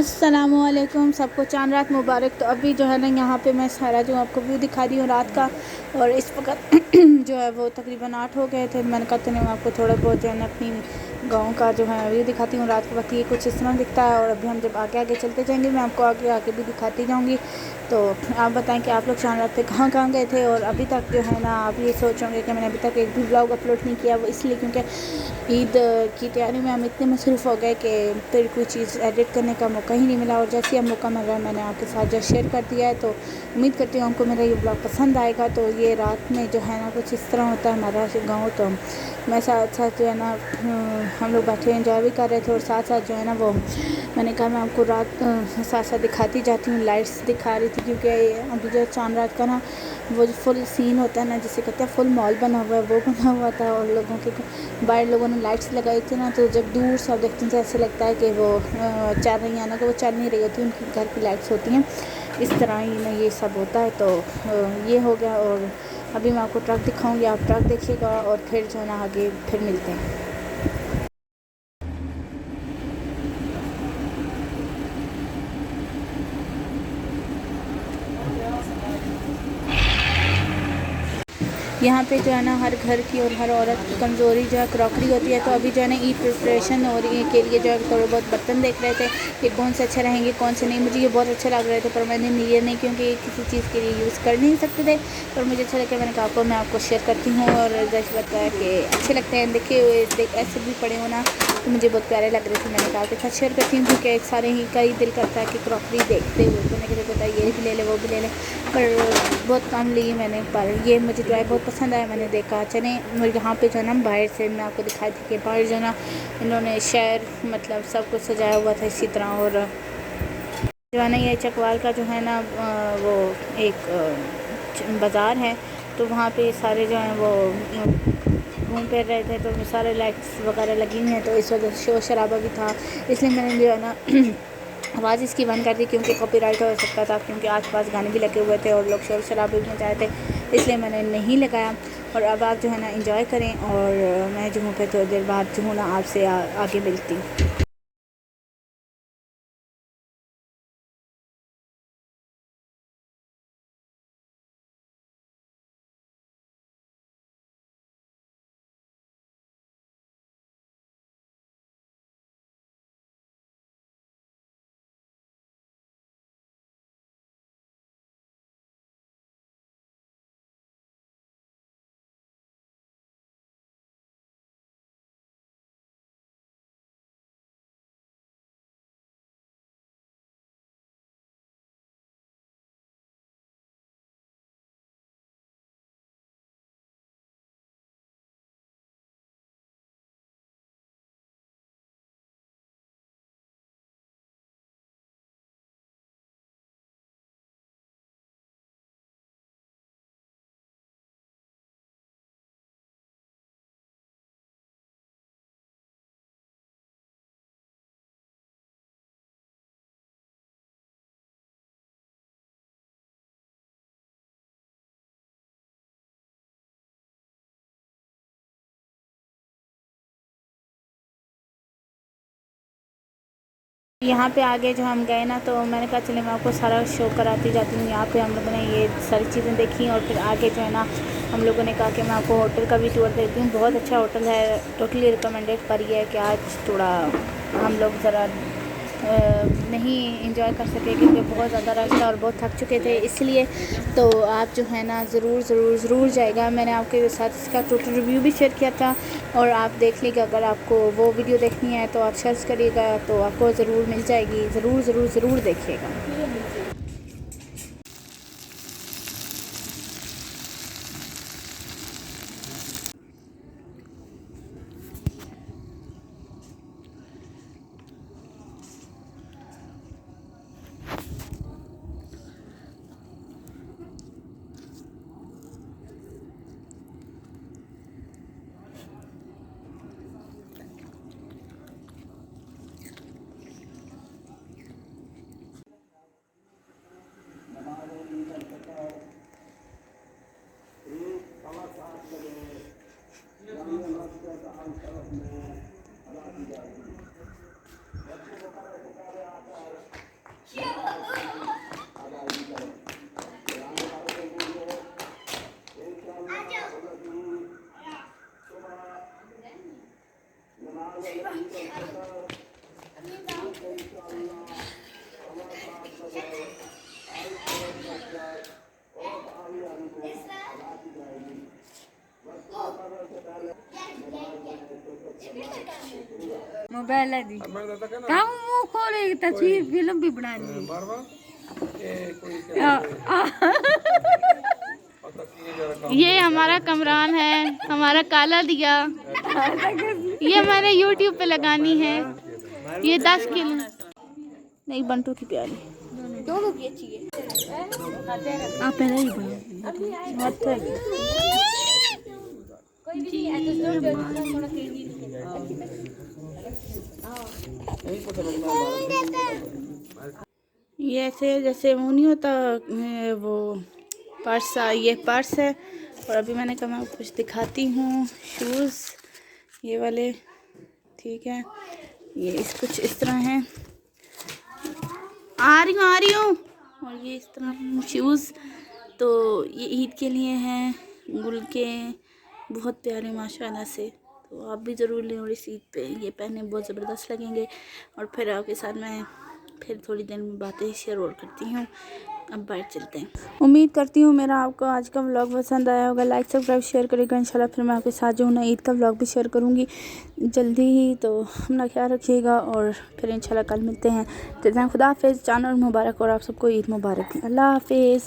अस्सलामुअलैकुम, सबको चांद रात मुबारक। तो अभी जो है ना यहाँ पे मैं सारा जो आपको व्यू दिखा रही हूँ रात का। और इस वक्त जो है वो तकरीबन 8 हो गए थे। मैंने कहा चलिए मैं आपको थोड़ा बहुत जो है ना अपनी गाँव का जो है व्यू दिखाती हूँ रात के वक्त। ये कुछ इस तरह दिखता है और अभी हम जब आगे आगे चलते जाएंगे मैं आपको आगे आगे भी दिखाती जाऊँगी। तो आप बताएं कि आप लोग चांद रात पे कहाँ कहाँ गए थे। और अभी तक जो है ना आप ये सोच होंगे कि मैंने अभी तक एक भी ब्लॉग अपलोड नहीं किया। वो इसलिए क्योंकि ईद की तैयारी में हम इतने मसरूफ़ हो गए कि फिर कोई चीज़ एडिट करने का मौका ही नहीं मिला। और जैसे ही मौका मिल रहा है मैंने आपके साथ जो शेयर कर दिया है। तो उम्मीद करती हूँ आपको मेरा ये ब्लॉग पसंद आएगा। तो ये रात में जो है ना कुछ इस तरह होता है हमारा गाँव। तो मैं साथ साथ जो है ना हम लोग बैठे एंजॉय भी कर रहे थे और साथ साथ जो है ना वो मैंने कहा मैं आपको रात साथ साथ दिखाती जाती हूँ। लाइट्स दिखा रही थी क्योंकि अभी जो चांद रात का ना वो जो फुल सीन होता है ना जिसे कहते हैं फुल मॉल बना हुआ है वो बना हुआ था। और लोगों के बाहर लोगों ने लाइट्स लगाई थी ना, तो जब दूर से आप देखते हैं तो ऐसे लगता है कि वो चल रही हैं ना, कि वो चल नहीं रही होती, उनकी घर की लाइट्स होती हैं। इस तरह ही ना ये सब होता है। तो ये हो गया। और अभी मैं आपको ट्रक दिखाऊंगी, आप ट्रक देखिएगा और फिर जो है ना आगे फिर मिलते हैं। यहाँ पे जो है ना हर घर की और हर औरत की कमज़ोरी जो है क्रॉकरी होती है। तो अभी जो है ना ईद प्रिपरेशन हो रही है के लिए जो है थोड़े बहुत बर्तन देख रहे थे कि कौन से अच्छे रहेंगे कौन से नहीं। मुझे ये बहुत अच्छे लग रहे थे पर मैंने ये नहीं क्योंकि किसी चीज़ के लिए यूज़ कर नहीं सकते थे। पर मुझे अच्छा लगा, मैंने कहा मैं आपको शेयर करती हूँ। और जैसे लगता है कि अच्छे लगते हैं देखे हुए, ऐसे भी पड़े हो ना तो मुझे बहुत प्यारे लग रहे थे। मैंने कहा आपके साथ शेयर करती हूँ क्योंकि सारे ही का ही दिल करता है कि क्रॉकरी देखते हुए तो मैंने कहता ये भी ले ले वो भी ले ले, पर बहुत कम ली मैंने। पर ये मुझे जो है बहुत पसंद आया, मैंने देखा चने। और यहाँ पे जो है ना बाहर से मैं आपको दिखाई थी कि बाहर जो है ना इन्होंने शहर मतलब सब कुछ सजाया हुआ था इसी तरह। और जो है ना ये चकवाल का जो है ना वो एक बाज़ार है। तो वहाँ पे सारे जो हैं वो घूम फिर रहे थे तो सारे लाइट्स वगैरह लगी हुई हैं तो इस वजह से शोर शराबा भी था। इसलिए मैंने जो है ना आवाज़ इसकी बंद कर दी क्योंकि कॉपीराइट हो सकता था, क्योंकि आसपास गाने भी लगे हुए थे और लोग शोर शराबे भी मचाए थे, इसलिए मैंने नहीं लगाया। और अब आप जो है ना एंजॉय करें और मैं जो हूँ फिर थोड़ी देर बाद जो हूँ ना आपसे आगे मिलती हूँ। यहाँ पे आगे जो हम गए ना तो मैंने कहा चलिए मैं आपको सारा शो कराती जाती हूँ। यहाँ पे हम लोगों ने ये सारी चीज़ें देखी और फिर आगे जो है ना हम लोगों ने कहा कि मैं आपको होटल का भी टूर देती हूँ। बहुत अच्छा होटल है, टोटली रिकमेंडेड। पर ये है कि आज थोड़ा हम लोग ज़रा नहीं इंजॉय कर सके क्योंकि बहुत ज़्यादा रश था और बहुत थक चुके थे, इसलिए। तो आप जो है ना ज़रूर ज़रूर ज़रूर जाएगा। मैंने आपके साथ इसका टोटल रिव्यू भी शेयर किया था और आप देख लीजिएगा। अगर आपको वो वीडियो देखनी है तो आप सर्च करिएगा तो आपको ज़रूर मिल जाएगी। ज़रूर ज़रूर ज़रूर देखिएगा। मोबाइल है दी काम मुंह खोले तस्वीर फिल्म भी बनानी ये हमारा कमरान है, हमारा काला दिया, ये मैंने यूट्यूब पे लगानी है। ये 10 किलो नहीं, बंटू की प्यारी दोनों की अच्छी है। आप पहले ही ये ऐसे जैसे वो नहीं होता वो पर्स, ये पर्स है। और अभी मैंने कहा मैं कुछ दिखाती हूँ, शूज़ ये वाले, ठीक है। ये कुछ इस तरह हैं, आ रही हूँ। और ये इस तरह शूज़, तो ये ईद के लिए हैं, गुल के बहुत प्यारे माशाल्लाह से। तो आप भी ज़रूर लें और इस ईद पे ये पहने बहुत ज़बरदस्त लगेंगे। और फिर आपके साथ मैं फिर थोड़ी देर में बातें शेयर और करती हूँ। अब बाहर चलते हैं। उम्मीद करती हूँ मेरा आपको आज का व्लॉग पसंद आया होगा। लाइक सब्सक्राइब शेयर करेगा इंशाल्लाह। फिर मैं आपके साथ जो है ना ईद का व्लॉग भी शेयर करूँगी जल्दी ही। तो अपना ख्याल रखिएगा और फिर इंशाल्लाह कल मिलते हैं। तो खुदा हाफिज़, चांद और मुबारक और आप सबको ईद मुबारक। अल्लाह हाफिज़।